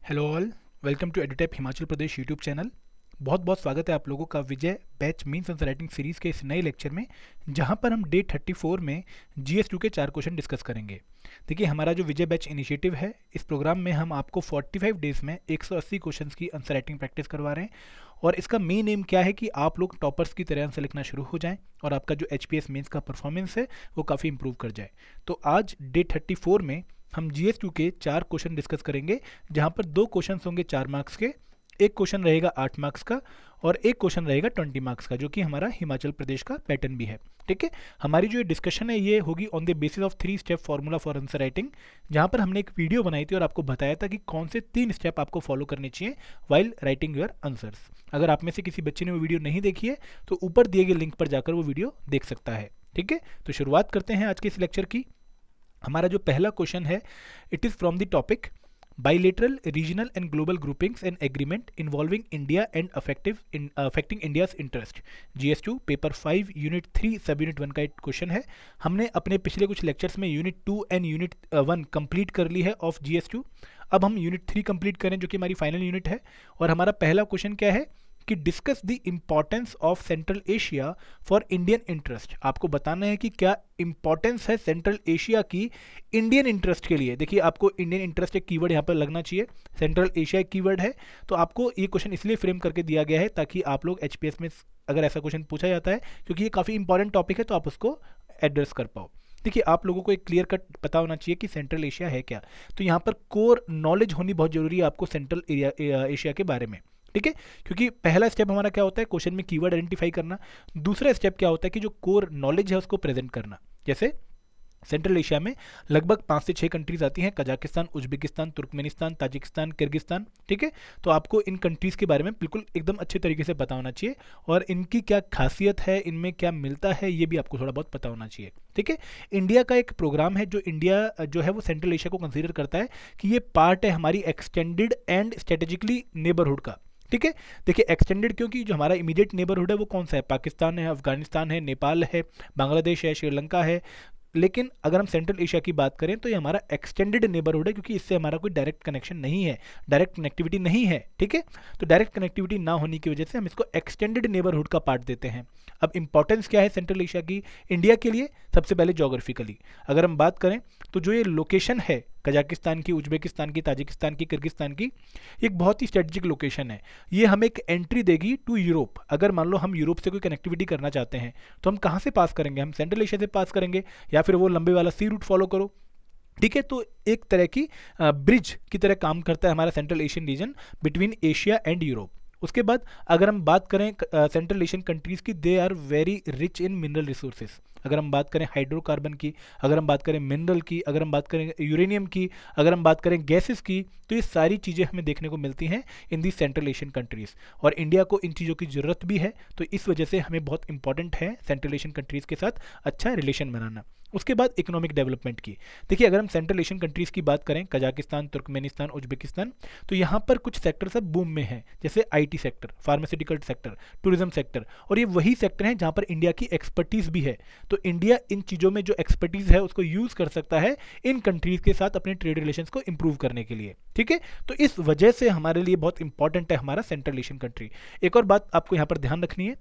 Hello all, welcome to Edutap Himachal Pradesh YouTube channel. बहुत बहुत स्वागत है आप लोगों का Vijay batch means answer writing series के इस नए लेक्चर में, जहां पर हम डे 34 में GS2 के 4 क्वेश्चन डिस्कस करेंगे। देखिए, हमारा जो विजय बैच इनिशिएटिव है, इस प्रोग्राम में हम आपको 45 डेज़ में 180 क्वेश्चन की आंसर राइटिंग प्रैक्टिस करवा रहे हैं। और इसका मेन एम क्या है कि आप लोग टॉपर्स की तरह आंसर लिखना शुरू हो जाएं और आपका जो HPS मेंस का परफॉर्मेंस है वो काफ़ी इंप्रूव कर जाए। तो आज डे 34 में हम GS2 के 4 क्वेश्चन डिस्कस करेंगे, जहां पर 2 क्वेश्चन होंगे 4 मार्क्स के, एक क्वेश्चन रहेगा 8 मार्क्स का और एक क्वेश्चन रहेगा 20 मार्क्स का, जो कि हमारा हिमाचल प्रदेश का पैटर्न भी है। ठीक है, हमारी जो डिस्कशन है ये होगी on the basis of 3 step formula for answer writing, जहां पर हमने एक वीडियो बनाई थी और आपको बताया था कि कौन से 3 स्टेप आपको फॉलो करने चाहिए वाइल राइटिंग योर आंसर्स। अगर आप में से किसी बच्चे ने वो वीडियो नहीं देखी है तो ऊपर दिए गए लिंक पर जाकर वो वीडियो देख सकता है। ठीक है, तो शुरुआत करते हैं आज के इस लेक्चर की। हमारा जो पहला क्वेश्चन है, it is from the topic bilateral regional and global groupings and agreement involving India and affecting India's interest। GS2 paper 5 unit 3 सब यूनिट 1 का एक क्वेश्चन है। हमने अपने पिछले कुछ लेक्चर्स में यूनिट 2 एंड यूनिट 1 कंप्लीट कर ली है ऑफ GS2। अब हम यूनिट 3 कंप्लीट करें, जो कि हमारी फाइनल यूनिट है। और हमारा पहला क्वेश्चन क्या है कि discuss the importance of central Asia for Indian interest. आपको बताना है कि क्या इंपॉर्टेंस है सेंट्रल एशिया की इंडियन इंटरेस्ट के लिए। देखिए, आपको इंडियन इंटरेस्ट एक कीवर्ड यहाँ पर लगना चाहिए, सेंट्रल एशिया एक कीवर्ड है। तो आपको ये क्वेश्चन इसलिए फ्रेम करके दिया गया है ताकि आप लोग HPS में अगर ऐसा क्वेश्चन पूछा जाता है, क्योंकि ये काफ़ी इंपॉर्टेंट टॉपिक है, तो आप उसको एड्रेस कर पाओ। देखिए, आप लोगों को एक क्लियर कट पता होना चाहिए कि सेंट्रल एशिया है क्या। तो यहाँ पर कोर नॉलेज होनी बहुत जरूरी है आपको सेंट्रल एशिया के बारे में। ठीक है, क्योंकि पहला स्टेप हमारा क्या होता है, क्वेश्चन में कीवर्ड आइडेंटिफाई करना। दूसरा स्टेप क्या होता है कि जो कोर नॉलेज है उसको प्रेजेंट करना। जैसे सेंट्रल एशिया में लगभग 5 से 6 कंट्रीज आती हैं, Kazakhstan, Uzbekistan, Turkmenistan, Tajikistan, Kyrgyzstan. ठीक है, तो आपको इन कंट्रीज़ के बारे में बिल्कुल एकदम अच्छे तरीके से पता होना चाहिए और इनकी क्या खासियत है, इनमें क्या मिलता है, ये भी आपको थोड़ा बहुत पता होना चाहिए। ठीक है, इंडिया का एक प्रोग्राम है जो इंडिया जो है वो सेंट्रल एशिया को कंसीडर करता है कि ये पार्ट है हमारी एक्सटेंडेड एंड स्ट्रेटेजिकली नेबरहुड का। ठीक है, देखिए एक्सटेंडेड क्योंकि जो हमारा इमीडिएट नेबरहुड है वो कौन सा है, पाकिस्तान है, अफगानिस्तान है, नेपाल है, बांग्लादेश है, श्रीलंका है। लेकिन अगर हम सेंट्रल एशिया की बात करें तो ये हमारा एक्सटेंडेड नेबरहुड है, क्योंकि इससे हमारा कोई डायरेक्ट कनेक्शन नहीं है, डायरेक्ट कनेक्टिविटी नहीं है। ठीक है, तो डायरेक्ट कनेक्टिविटी ना होने की वजह से हम इसको एक्सटेंडेड नेबरहुड का पार्ट देते हैं। अब इंपॉर्टेंस क्या है सेंट्रल एशिया की इंडिया के लिए? सबसे पहले ज्योग्राफिकली अगर हम बात करें तो जो ये लोकेशन है कजाकिस्तान की, उज्बेकिस्तान की, ताजिकिस्तान की, किर्गिस्तान की, एक बहुत ही स्ट्रेटेजिक लोकेशन है। ये हमें एक एंट्री देगी टू यूरोप। अगर मान लो हम यूरोप से कोई कनेक्टिविटी करना चाहते हैं तो हम कहाँ से पास करेंगे? हम सेंट्रल एशिया से पास करेंगे या फिर वो लंबे वाला सी रूट फॉलो करो। ठीक है, तो एक तरह की ब्रिज की तरह काम करता है हमारा central Asian region between Asia and Europe. उसके बाद अगर हम बात करें सेंट्रल एशियन कंट्रीज़ की, they are very rich in mineral resources. अगर हम बात करें हाइड्रोकार्बन की, अगर हम बात करें मिनरल की, अगर हम बात करें यूरेनियम की, अगर हम बात करें गैसेस की, तो ये सारी चीज़ें हमें देखने को मिलती हैं इन दी सेंट्रल एशियन कंट्रीज़। और इंडिया को इन चीज़ों की ज़रूरत भी है, तो इस वजह से हमें बहुत इंपॉर्टेंट है सेंट्रल एशियन कंट्रीज़ के साथ अच्छा रिलेशन बनाना। उसके बाद इकोनॉमिक डेवलपमेंट की, देखिए अगर हम सेंट्रल एशियन कंट्रीज़ की बात करें, कजाकिस्तान, तुर्कमेनिस्तान, उज्बेकिस्तान, तो यहाँ पर कुछ सेक्टर सब बूम में हैं, जैसे IT sector, pharmaceutical sector, tourism sector. और ये वही सेक्टर हैं जहाँ पर इंडिया की एक्सपर्टीज़ भी है। तो इंडिया इन चीज़ों में जो एक्सपर्टीज़ है उसको यूज़ कर सकता है इन कंट्रीज़ के साथ अपने ट्रेड रिलेशंस को इंप्रूव करने के लिए। ठीक है, तो इस वजह से हमारे लिए बहुत इंपॉर्टेंट है हमारा सेंट्रल एशियन कंट्री। एक और बात आपको यहाँ पर ध्यान रखनी है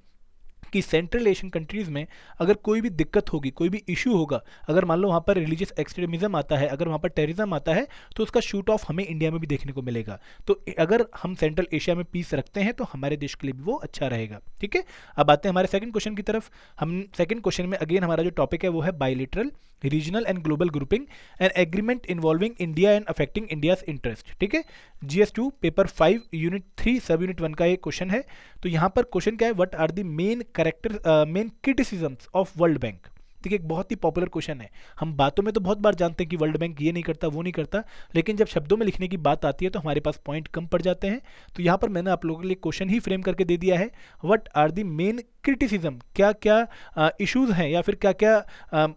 कि सेंट्रल एशियन कंट्रीज़ में अगर कोई भी दिक्कत होगी, कोई भी इशू होगा, अगर मान लो वहाँ पर रिलीजियस एक्सट्रीमिज्म आता है, अगर वहाँ पर टेररिज्म आता है, तो उसका शूट ऑफ हमें इंडिया में भी देखने को मिलेगा। तो अगर हम सेंट्रल एशिया में पीस रखते हैं तो हमारे देश के लिए भी वो अच्छा रहेगा। ठीक है, अब आते हैं हमारे सेकंड क्वेश्चन की तरफ। हम सेकंड क्वेश्चन में अगेन हमारा जो टॉपिक है वो है bilateral regional and global grouping and agreement involving India and affecting India's interest. ठीक है, GS2 पेपर 5 यूनिट 3 सब यूनिट 1 का एक क्वेश्चन है। तो यहाँ पर क्वेश्चन क्या है, what are the main criticisms of World Bank. देखिए, एक बहुत ही पॉपुलर क्वेश्चन है। हम बातों में तो बहुत बार जानते हैं कि वर्ल्ड बैंक ये नहीं करता, वो नहीं करता, लेकिन जब शब्दों में लिखने की बात आती है तो हमारे पास पॉइंट कम पड़ जाते हैं। तो यहाँ पर मैंने आप लोगों के लिए क्वेश्चन ही फ्रेम करके दे दिया है, what are the main criticism, क्या क्या इश्यूज हैं या फिर क्या क्या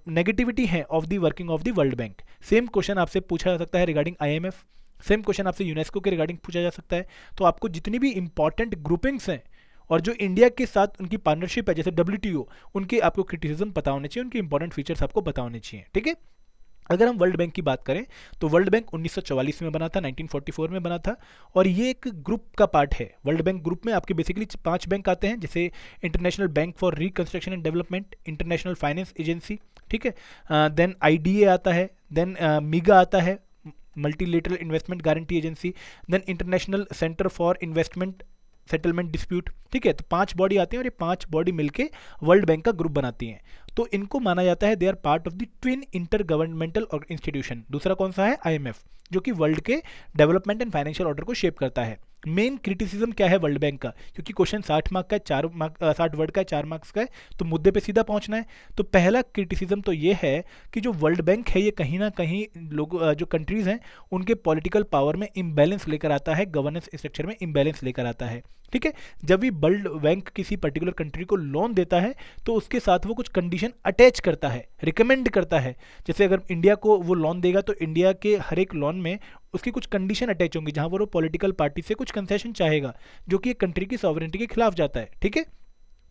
नेगेटिविटी है of the working of the world bank. Same question आपसे पूछा जा सकता है रिगार्डिंग IMF, सेम क्वेश्चन आपसे यूनेस्को के रिगार्डिंग पूछा जा सकता है। तो आपको जितनी भी इंपॉर्टेंट ग्रुपिंग्स हैं और जो इंडिया के साथ उनकी पार्टनरशिप है, जैसे WTO, उनके आपको क्रिटिसिज्म पता होने चाहिए, उनके इंपॉर्टेंट फीचर्स आपको पता होने चाहिए। ठीक है, अगर हम वर्ल्ड बैंक की बात करें तो वर्ल्ड बैंक 1944 में बना था, 1944 में बना था, और ये एक ग्रुप का पार्ट है। वर्ल्ड बैंक ग्रुप में आपके बेसिकली 5 बैंक आते हैं, जैसे international bank for reconstruction and development, international finance agency, ठीक है, देन आईडीए आता है, देन मीगा आता है, multilateral investment guarantee agency, then international centre for investment settlement dispute, ठीक है। तो 5 बॉडी आती हैं और ये 5 बॉडी मिलके वर्ल्ड बैंक का ग्रुप बनाती हैं। तो इनको माना जाता है they are part of the twin inter governmental institution. दूसरा कौन सा है? आईएमएफ, जो कि वर्ल्ड के डेवलपमेंट एंड फाइनेंशियल ऑर्डर को शेप करता है। मेन क्रिटिसिज्म क्या है वर्ल्ड बैंक का, क्योंकि क्वेश्चन 60 मार्क का है, 60 वर्ड का है, 4 मार्क्स का है, तो मुद्दे पे सीधा पहुंचना है। तो पहला क्रिटिसिज्म तो ये है कि जो वर्ल्ड बैंक है ये कहीं ना कहीं लोग जो कंट्रीज हैं उनके पॉलिटिकल पावर में इम्बैलेंस लेकर आता है, गवर्नेंस स्ट्रक्चर में इम्बैलेंस लेकर आता है, ठीक है। जब भी वर्ल्ड बैंक किसी पर्टिकुलर कंट्री को लोन देता है तो उसके साथ वो कुछ कंडीशन अटैच करता है, रिकमेंड करता है। जैसे अगर इंडिया को वो लोन देगा तो इंडिया के हर एक लोन में उसकी कुछ कंडीशन अटैच होंगी, जहां वो पॉलिटिकल पार्टी से कुछ कंसेशन चाहेगा, जो कि एक कंट्री की सॉवरेनिटी के खिलाफ जाता है, ठीक है।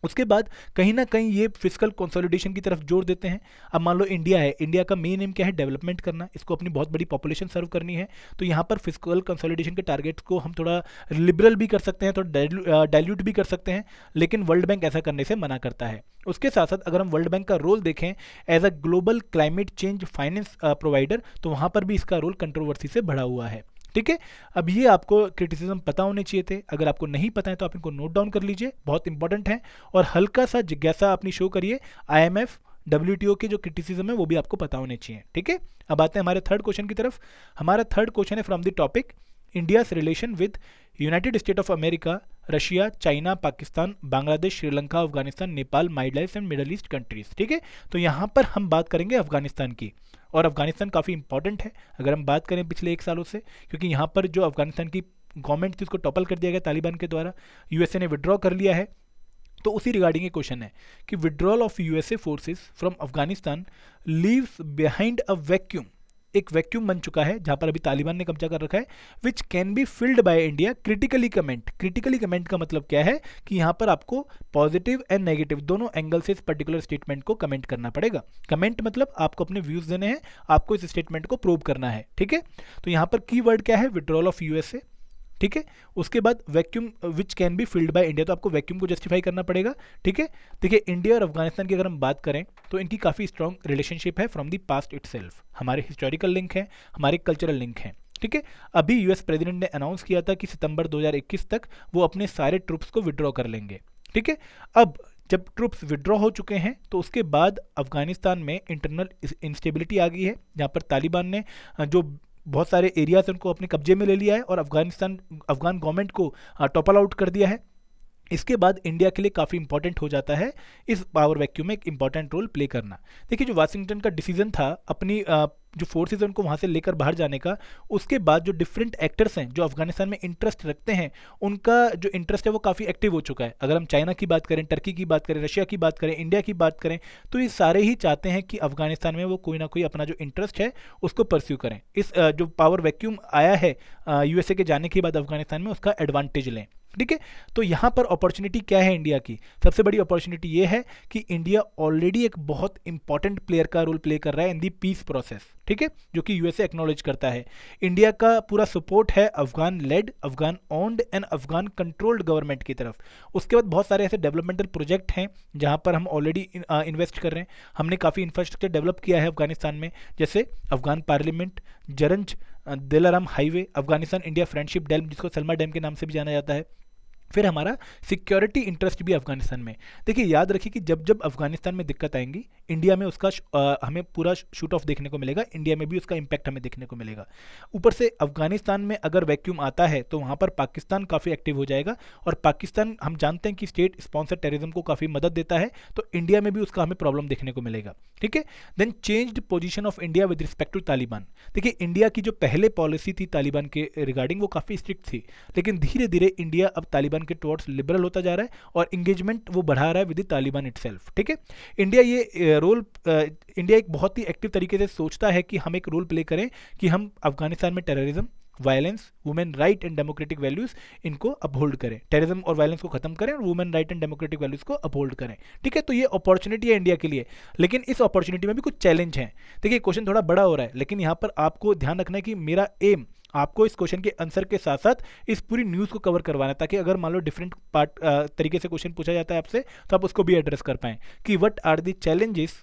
उसके बाद कहीं ना कहीं ये फिजिकल कंसोलिडेशन की तरफ जोर देते हैं। अब मान लो इंडिया है, इंडिया का मेन एम क्या है? डेवलपमेंट करना, इसको अपनी बहुत बड़ी पॉपुलेशन सर्व करनी है। तो यहाँ पर फिजिकल कंसोलिडेशन के टारगेट्स को हम थोड़ा लिबरल भी कर सकते हैं, थोड़ा डाइल्यूट भी कर सकते हैं, लेकिन वर्ल्ड बैंक ऐसा करने से मना करता है। उसके साथ साथ अगर हम वर्ल्ड बैंक का रोल देखें as a global climate change finance provider, तो वहाँ पर भी इसका रोल कंट्रोवर्सी से बढ़ा हुआ है, ठीक है। अब ये आपको क्रिटिसिज्म पता होने चाहिए थे, अगर आपको नहीं पता है तो आप इनको नोट डाउन कर लीजिए, बहुत इंपॉर्टेंट है। और हल्का सा जिज्ञासा अपनी शो करिए, आईएमएफ डब्ल्यूटीओ के जो क्रिटिसिज्म है वो भी आपको पता होने चाहिए, ठीक है। अब आते हैं हमारे थर्ड क्वेश्चन की तरफ। हमारा थर्ड क्वेश्चन है from the topic India's relation with United state of America, Russia, China, Pakistan, Bangladesh, Sri Lanka, Afghanistan, Nepal, Maldives and middle east countries, ठीक है। तो यहाँ पर हम बात करेंगे अफगानिस्तान की, और अफगानिस्तान काफ़ी इंपॉर्टेंट है अगर हम बात करें पिछले 1 सालों से, क्योंकि यहाँ पर जो अफगानिस्तान की गवर्नमेंट थी उसको टॉपल कर दिया गया तालिबान के द्वारा, यूएसए ने विड्रॉ कर लिया है। तो उसी रिगार्डिंग ये क्वेश्चन है कि withdrawal of USA forces from Afghanistan leaves behind a vacuum, एक वैक्यूम बन चुका है जहां पर अभी तालिबान ने कब्जा कर रखा है, which can be filled by India critically comment. Critically comment का मतलब क्या है कि यहां पर आपको पॉजिटिव एंड नेगेटिव दोनों एंगल से इस पर्टिकुलर स्टेटमेंट को कमेंट करना पड़ेगा। कमेंट मतलब आपको अपने व्यूज देने हैं, आपको इस स्टेटमेंट को प्रूव करना है, ठीक है। तो यहां पर की वर्ड क्या है? विड्रॉल ऑफ यूएसए, ठीक है। उसके बाद vacuum which can be filled by India, तो आपको वैक्यूम को जस्टिफाई करना पड़ेगा, ठीक है। देखिए इंडिया और अफगानिस्तान की अगर हम बात करें तो इनकी काफ़ी स्ट्रॉन्ग रिलेशनशिप है फ्रॉम द पास्ट इटसेल्फ, हमारे हिस्टोरिकल लिंक है, हमारे कल्चरल लिंक हैं, ठीक है। अभी यूएस प्रेसिडेंट ने अनाउंस किया था कि सितंबर 2021 तक वो अपने सारे ट्रूप्स को विड्रॉ कर लेंगे, ठीक है। अब जब ट्रूप्स विड्रॉ हो चुके हैं तो उसके बाद अफगानिस्तान में इंटरनल इंस्टेबिलिटी आ गई है, जहाँ पर तालिबान ने जो बहुत सारे एरियाज उनको अपने कब्जे में ले लिया है और अफगान गवर्नमेंट को टॉपल आउट कर दिया है। इसके बाद इंडिया के लिए काफ़ी इंपॉर्टेंट हो जाता है इस पावर वैक्यूम में एक इंपॉर्टेंट रोल प्ले करना। देखिए जो वाशिंगटन का डिसीजन था अपनी जो फोर्सेज हैं उनको वहाँ से लेकर बाहर जाने का, उसके बाद जो डिफरेंट एक्टर्स हैं जो अफगानिस्तान में इंटरेस्ट रखते हैं उनका जो इंटरेस्ट है वो काफ़ी एक्टिव हो चुका है। अगर हम चाइना की बात करें, टर्की की बात करें, रशिया की बात करें, इंडिया की बात करें, तो ये सारे ही चाहते हैं कि अफगानिस्तान में वो कोई ना कोई अपना जो इंटरेस्ट है उसको परस्यू करें। इस जो पावर वैक्यूम आया है यूएसए के जाने के बाद अफगानिस्तान में, उसका एडवांटेज लें, ठीक है। तो यहाँ पर अपॉर्चुनिटी क्या है इंडिया की? सबसे बड़ी अपॉर्चुनिटी ये है कि इंडिया ऑलरेडी एक बहुत इंपॉर्टेंट प्लेयर का रोल प्ले कर रहा है इन दी पीस प्रोसेस, ठीक है, जो कि यूएसए एक्नॉलेज करता है। इंडिया का पूरा सपोर्ट है Afghan led, Afghan owned and Afghan controlled government की तरफ। उसके बाद बहुत सारे ऐसे डेवलपमेंटल प्रोजेक्ट हैं जहाँ पर हम ऑलरेडी इन्वेस्ट कर रहे हैं। हमने काफ़ी इंफ्रास्ट्रक्चर डेवलप किया है अफगानिस्तान में, जैसे Afghan parliament, जरंज Dilaram highway, Afghanistan India friendship dam जिसको सलमा डैम के नाम से भी जाना जाता है, फिर हमारा सिक्योरिटी इंटरेस्ट भी अफगानिस्तान में। देखिए याद रखिए कि जब जब अफगानिस्तान में दिक्कत आएंगी इंडिया में उसका हमें पूरा शूट ऑफ देखने को मिलेगा, इंडिया में भी उसका इम्पैक्ट हमें देखने को मिलेगा। ऊपर से अफगानिस्तान में अगर वैक्यूम आता है तो वहाँ पर पाकिस्तान काफ़ी एक्टिव हो जाएगा, और पाकिस्तान हम जानते हैं कि स्टेट स्पॉन्सर टेररिज्म को काफ़ी मदद देता है, तो इंडिया में भी उसका हमें प्रॉब्लम देखने को मिलेगा, ठीक है। Then changed position of India with respect to Taliban. देखिए इंडिया की जो पहले पॉलिसी थी तालिबान के रिगार्डिंग वो काफ़ी स्ट्रिक्ट थी, लेकिन धीरे धीरे इंडिया अब तालिबान के टुवर्ड्स लिबरल होता जा रहा है और इंगेजमेंट वो बढ़ा रहा है विद द तालिबान इटसेल्फ, ठीक है। इंडिया एक बहुत ही एक्टिव तरीके से सोचता है कि हम एक रोल प्ले करें कि हम अफगानिस्तान में terrorism violence, women right and democratic values इनको अपहोल्ड करें, टेररिज्म और वायलेंस को खत्म करें और women right and democratic values को अपहोल्ड करें। ठीक है, तो ये अपॉर्चुनिटी है इंडिया के लिए, लेकिन इस अपॉर्चुनिटी में भी कुछ चैलेंज हैं। देखिए क्वेश्चन थोड़ा बड़ा हो रहा है, लेकिन यहाँ पर आपको ध्यान रखना है कि मेरा एम आपको इस क्वेश्चन के आंसर के साथ साथ इस पूरी न्यूज़ को कवर करवाना है, ताकि अगर मान लो डिफरेंट पार्ट तरीके से क्वेश्चन पूछा जाता है आपसे तो आप उसको भी एड्रेस कर पाएं कि what are the challenges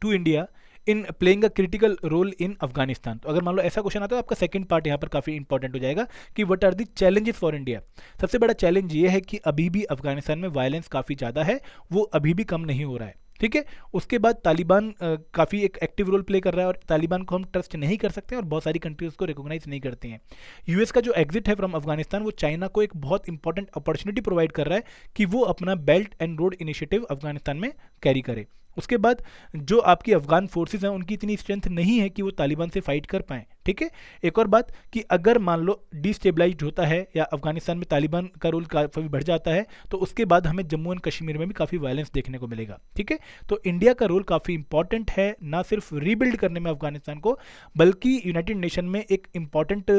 to India in playing a critical role in Afghanistan. तो अगर मान लो ऐसा क्वेश्चन आता है तो आपका सेकंड पार्ट यहाँ पर काफी इंपॉर्टेंट हो जाएगा कि what are the challenges for India. सबसे बड़ा चैलेंज ये है कि अभी भी अफगानिस्तान में वायलेंस काफी ज्यादा है, वो अभी भी कम नहीं हो रहा है। ठीक है, उसके बाद तालिबान काफ़ी एक एक्टिव रोल प्ले कर रहा है और तालिबान को हम ट्रस्ट नहीं कर सकते और बहुत सारी कंट्रीज को रिकॉग्नाइज नहीं करती हैं। यूएस का जो एग्जिट है फ्रॉम अफगानिस्तान वो चाइना को एक बहुत इंपॉर्टेंट अपॉर्चुनिटी प्रोवाइड कर रहा है कि वो अपना belt and road initiative Afghanistan में कैरी करे। उसके बाद जो आपकी अफगान फोर्सेस हैं उनकी इतनी स्ट्रेंथ नहीं है कि वो तालिबान से फाइट कर पाएँ। ठीक है, एक और बात कि अगर मान लो डिस्टेबलाइज्ड होता है या अफगानिस्तान में तालिबान का रोल काफ़ी बढ़ जाता है तो उसके बाद हमें जम्मू एंड कश्मीर में भी काफ़ी वायलेंस देखने को मिलेगा। ठीक है, तो इंडिया का रोल काफ़ी इंपॉर्टेंट है, ना सिर्फ रीबिल्ड करने में अफगानिस्तान को, बल्कि यूनाइटेड नेशन में एक इंपॉर्टेंट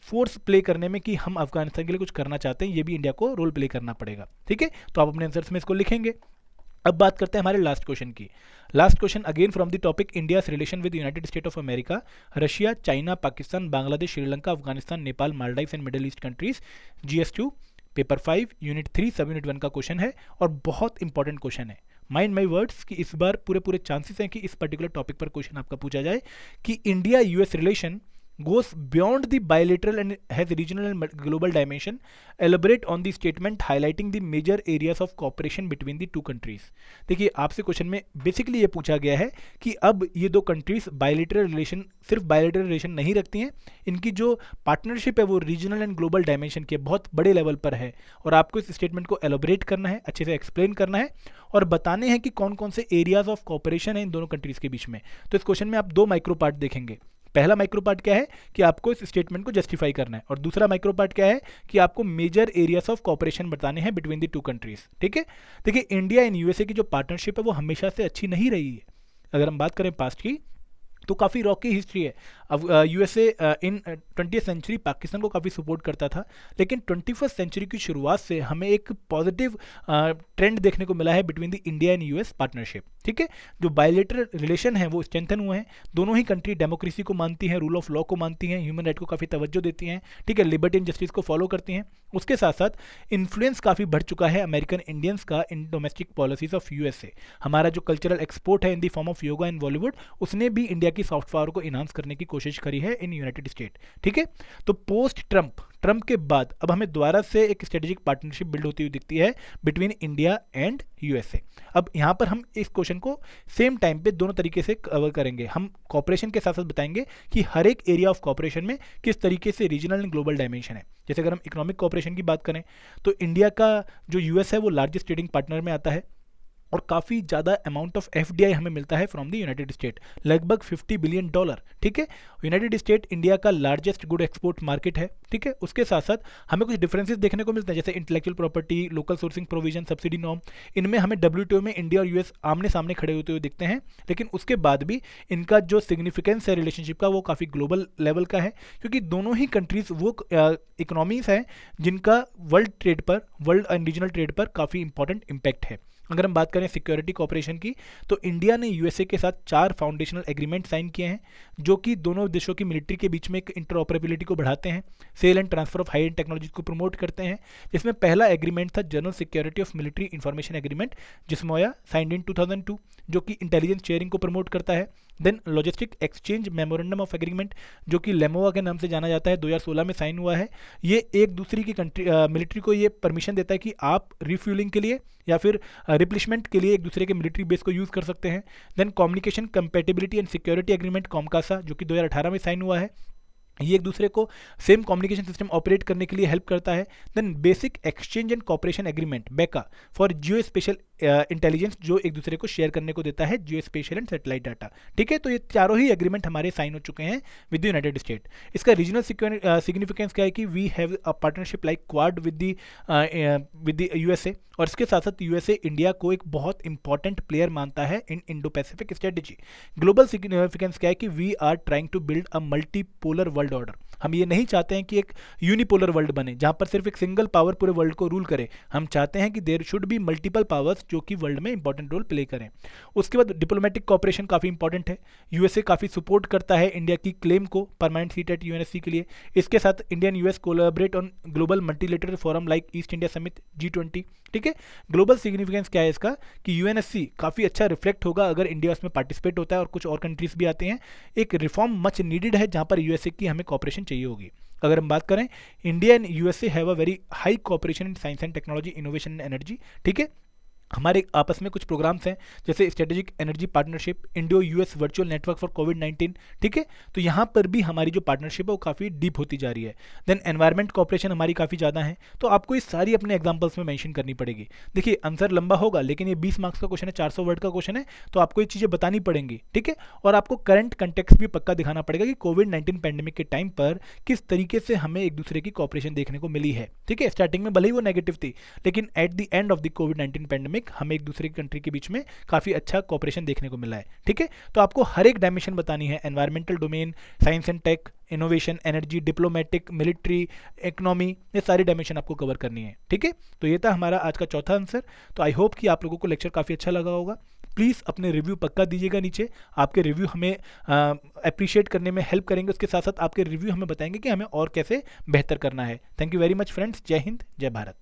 फोर्स प्ले करने में कि हम अफगानिस्तान के लिए कुछ करना चाहते हैं, ये भी इंडिया को रोल प्ले करना पड़ेगा। ठीक है, तो आप अपने आंसर्स में इसको लिखेंगे। अब बात करते हैं हमारे लास्ट क्वेश्चन की। Last question again from the topic India relation with United state of America, Russia, China, Pakistan, Bangladesh, Sri Lanka, Afghanistan, Nepal, Maldives and middle east countries, GS2 paper 5 unit 3 सब यूनिट 1 का क्वेश्चन है और बहुत इंपॉर्टेंट क्वेश्चन है। माइंड माई वर्ड्स कि इस बार पूरे चांसेस हैं कि इस पर्टिकुलर टॉपिक पर क्वेश्चन आपका पूछा जाए कि India US relation goes beyond the bilateral and has regional and global dimension. Elaborate on the statement highlighting the major areas of cooperation between the two countries. देखिए आपसे क्वेश्चन में basically ये पूछा गया है कि अब ये दो कंट्रीज बायलेटरल रिलेशन, सिर्फ बायलेटरल रिलेशन नहीं रखती हैं, इनकी जो पार्टनरशिप है वो रीजनल एंड ग्लोबल डायमेंशन के बहुत बड़े लेवल पर है और आपको इस स्टेटमेंट को एलोबरेट करना है, अच्छे से एक्सप्लेन करना है और बताने हैं कि कौन कौन से एरियाज ऑफ कॉपरेशन है इन दोनों कंट्रीज के बीच में। तो इस क्वेश्चन में आप दो माइक्रो पार्ट देखेंगे। पहला माइक्रो पार्ट क्या है कि आपको इस स्टेटमेंट को जस्टिफाई करना है और दूसरा माइक्रो पार्ट क्या है कि आपको मेजर एरियाज ऑफ कॉपरेशन बताने हैं बिटवीन द टू कंट्रीज। ठीक है, देखिए इंडिया एंड यूएसए की जो पार्टनरशिप है वो हमेशा से अच्छी नहीं रही है। अगर हम बात करें पास्ट की तो काफ़ी रॉकी हिस्ट्री है। अब यूएसए इन 20th सेंचुरी पाकिस्तान को काफ़ी सपोर्ट करता था, लेकिन 21st सेंचुरी की शुरुआत से हमें एक पॉजिटिव ट्रेंड देखने को मिला है between the India and US partnership. ठीक है, जो बायलेटरल रिलेशन है वो स्ट्रेंथन हुए हैं, दोनों ही कंट्री डेमोक्रेसी को मानती हैं, रूल ऑफ लॉ को मानती हैं, ह्यूमन राइट को काफ़ी तवज्जो देती हैं। ठीक है, लिबर्टी एंड जस्टिस को फॉलो करती हैं। उसके साथ साथ इन्फ्लुएंस काफ़ी बढ़ चुका है अमेरिकन इंडियंस का in domestic policies of USA. हमारा जो कल्चरल एक्सपोर्ट है in the form of yoga and Bollywood, उसने भी इंडिया की सॉफ्ट पावर को इनहांस करने की कोशिश करी है इन यूनाइटेड स्टेट। ठीक है, तो पोस्ट ट्रंप के बाद अब हमें दोबारा से एक स्ट्रेटेजिक पार्टनरशिप बिल्ड होती हुई दिखती है बिटवीन इंडिया एंड यूएसए। अब यहाँ पर हम इस क्वेश्चन को सेम टाइम पे दोनों तरीके से कवर करेंगे। हम कॉपरेशन के साथ साथ बताएंगे कि हर एक एरिया ऑफ कॉपरेशन में किस तरीके से रीजनल एंड ग्लोबल डायमेंशन है। जैसे अगर हम इकोनॉमिक कॉपरेशन की बात करें तो इंडिया का जो यूएस है वो लार्जेस्ट ट्रेडिंग पार्टनर में आता है और काफ़ी ज़्यादा अमाउंट ऑफ एफडीआई हमें मिलता है फ्रॉम द यूनाइटेड स्टेट, लगभग $50 बिलियन। ठीक है, यूनाइटेड स्टेट इंडिया का लार्जेस्ट गुड एक्सपोर्ट मार्केट है। ठीक है, उसके साथ साथ हमें कुछ डिफरेंसेस देखने को मिलते हैं, जैसे intellectual property, local sourcing provision, subsidy norm, इनमें हमें WTO में इंडिया और यूएस आमने सामने खड़े होते हुए दिखते हैं। लेकिन उसके बाद भी इनका जो सिग्निफिकेंस है रिलेशनशिप का वो काफ़ी ग्लोबल लेवल का है, क्योंकि दोनों ही कंट्रीज वो इकोनॉमीज हैं जिनका वर्ल्ड ट्रेड पर, वर्ल्ड एंड रीजनल ट्रेड पर काफ़ी इंपॉर्टेंट इम्पैक्ट है। अगर हम बात करें सिक्योरिटी कॉपरेशन की तो इंडिया ने यूएसए के साथ 4 फाउंडेशनल एग्रीमेंट साइन किए हैं जो कि दोनों देशों की मिलिट्री के बीच में एक इंटरऑपरेबिलिटी को बढ़ाते हैं, sale and transfer of high end technology को प्रमोट करते हैं। जिसमें पहला एग्रीमेंट था general security of military information agreement GSOMIA, signed in 2002, जो कि इंटेलिजेंस शेयरिंग को प्रमोट करता है। Then logistic exchange memorandum of agreement जो कि लेमोवा के नाम से जाना जाता है, 2016 में साइन हुआ है। ये एक दूसरी की कंट्री मिलिट्री को ये परमिशन देता है कि आप रिफ्यूलिंग के लिए या फिर रिप्लेसमेंट के लिए एक दूसरे के मिलिट्री बेस को यूज़ कर सकते हैं। Then communication compatibility and security agreement COMCASA जो कि 2018 में साइन हुआ है, ये एक दूसरे को सेम कम्युनिकेशन सिस्टम ऑपरेट करने के लिए हेल्प करता है। Then basic exchange and cooperation agreement BECA for geospatial intelligence जो एक दूसरे को शेयर करने को देता है, geospatial and satellite data. ठीक है, तो ये चारों ही एग्रीमेंट हमारे साइन हो चुके हैं विद द यूनाइटेड स्टेट। इसका रीजनल सिग्निफिकेंस क्या है कि we have a partnership like Quad with the USA, और इसके साथ साथ यूएसए इंडिया को एक बहुत इंपॉर्टेंट प्लेयर मानता है in Indo Pacific strategy. Global significance क्या है कि we are trying to build a multipolar world order. हम ये नहीं चाहते हैं कि एक यूनिपोलर वर्ल्ड बने जहां पर सिर्फ एक सिंगल पावर पूरे वर्ल्ड को रूल करे। हम चाहते हैं कि there should be multiple powers जो कि वर्ल्ड में इंपॉर्टेंट रोल प्ले करें। उसके बाद डिप्लोमेटिक कॉपरेशन काफ़ी इंपॉर्टेंट है। यूएसए काफ़ी सपोर्ट करता है इंडिया की क्लेम को परमानेंट सीट एट यूएनएससी के लिए। इसके साथ Indian US collaborate on global multilateral forum like east India summit G20। ठीक है, ग्लोबल सिग्निफिकेंस क्या है इसका कि यूएनएससी काफ़ी अच्छा रिफ्लेक्ट होगा अगर इंडिया उसमें पार्टिसिपेट होता है और कुछ और कंट्रीज भी आते हैं। एक रिफॉर्म मच नीडेड है जहां पर यूएसए की हमें कॉपरेशन चाहिए होगी। अगर हम बात करें, India and USA have a very high cooperation in science and technology, innovation and energy. ठीक है, हमारे आपस में कुछ प्रोग्राम्स हैं जैसे strategic energy partnership, Indo US virtual network for कोविड-19। ठीक है, तो यहाँ पर भी हमारी जो पार्टनरशिप है वो काफ़ी डीप होती जा रही है। देन एनवायरमेंट कॉपरेशन हमारी काफ़ी ज़्यादा है, तो आपको ये सारी अपने एग्जांपल्स में मेंशन करनी पड़ेगी। देखिए आंसर लंबा होगा लेकिन ये 20 मार्क्स का क्वेश्चन है, 400 वर्ड का क्वेश्चन है, तो आपको ये चीज़ें बतानी पड़ेंगी। ठीक है, और आपको करंट कंटेक्स्ट भी पक्का दिखाना पड़ेगा कि कोविड-19 पैंडेमिक के टाइम पर किस तरीके से हमें एक दूसरे की कॉपरेशन देखने को मिली है। ठीक है, स्टार्टिंग में भले ही वो नेगेटिव थी लेकिन at the end of the covid pandemic हमें एक दूसरे कंट्री के बीच में काफ़ी अच्छा कॉपरेशन देखने को मिला है। ठीक है, तो आपको हर एक डायमेंशन बतानी है, environmental domain, science and tech, innovation, energy, diplomatic, military, economy, ये सारी डायमेंशन आपको कवर करनी है। ठीक है, तो ये था हमारा आज का चौथा आंसर। तो आई होप कि आप लोगों को लेक्चर काफ़ी अच्छा लगा होगा। प्लीज़ अपने रिव्यू पक्का दीजिएगा नीचे, आपके रिव्यू हमें अप्रिशिएट करने में हेल्प करेंगे। उसके साथ साथ आपके रिव्यू हमें बताएंगे कि हमें और कैसे बेहतर करना है। Thank you very much friends, जय हिंद, जय भारत।